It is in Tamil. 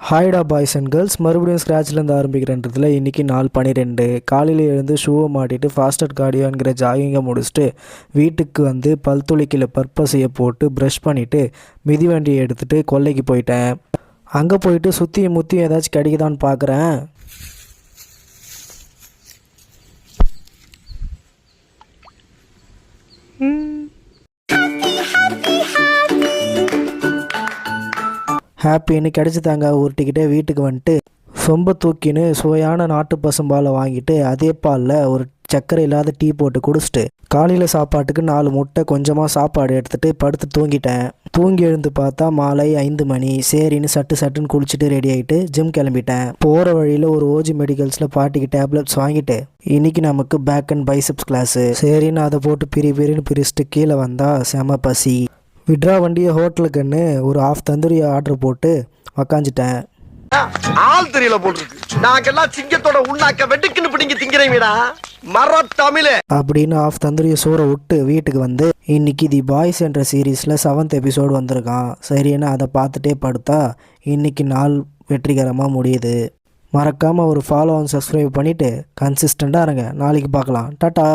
ஹாய்டா பாய்ஸ் அண்ட் கேர்ள்ஸ், மறுபடியும் ஸ்க்ராட்ச்லேருந்து ஆரம்பிக்கிறன்றதுல இன்றைக்கி நாள் 12 காலையில் எழுந்து ஷூவை மாட்டிட்டு ஃபாஸ்டட் கார்டியோங்கிற ஜாகிங்கை முடிச்சுட்டு வீட்டுக்கு வந்து பல் துளிக்கில் பர்பஸையை போட்டு ப்ரஷ் பண்ணிவிட்டு மிதிவண்டியை எடுத்துகிட்டு கொல்லைக்கு போயிட்டேன். அங்கே போயிட்டு சுற்றியும் முற்றியும் ஏதாச்சும் கிடைக்குதான்னு பார்க்குறேன். ஹாப்பின்னு கிடச்சித்தாங்க உருட்டிக்கிட்டே வீட்டுக்கு வந்துட்டு சொம்ப தூக்கின்னு சுவையான நாட்டு பசும்பாலை வாங்கிட்டு அதே பாலில் ஒரு சர்க்கரை இல்லாத டீ போட்டு குடிச்சிட்டு காலையில் சாப்பாட்டுக்கு 4 முட்டை கொஞ்சமாக சாப்பாடு எடுத்துகிட்டு படுத்து தூங்கிட்டேன். தூங்கி எழுந்து பார்த்தா மாலை 5 மணி. சரின்னு சட்டுன்னு குளிச்சுட்டு ரெடி ஆகிட்டு ஜிம் கிளம்பிட்டேன். போகிற வழியில் ஒரு ஓஜி மெடிக்கல்ஸில் பாட்டிக்கு டேப்லெட்ஸ் வாங்கிட்டு இன்றைக்கி நமக்கு பேக் அண்ட் பைசப்ஸ் கிளாஸு. சரின்னு அதை போட்டு பிரின்னு பிரிச்சுட்டு கீழே வந்தால் செம பசி. விட்ரா வண்டியை ஹோட்டலுக்குன்னு ஒரு ½ தந்தூரி ஆர்டர் போட்டு உக்காந்துட்டேன். ஆள் தெரியல போட்டுருக்கு. நாங்கெல்லாம் சிங்கத்தோட உண்ணாக்க வெட்டுக்குன்னு பிடிங்க திங்கிறீங்கடா மர தமிழ் அப்படின்னு ½ தந்தூரிய சோறை விட்டு வீட்டுக்கு வந்து இன்னைக்கு தி பாய்ஸ் என்ற சீரீஸில் 7th எபிசோடு வந்திருக்கான். சரின்னு அதை பார்த்துட்டே படுத்தா இன்னைக்கு நாள் வெற்றிகரமாக முடியுது. மறக்காமல் ஒரு ஃபாலோ அண்ட் சப்ஸ்கிரைப் பண்ணிவிட்டு கன்சிஸ்டண்ட்டாக இருங்க. நாளைக்கு பார்க்கலாம். டாட்டா.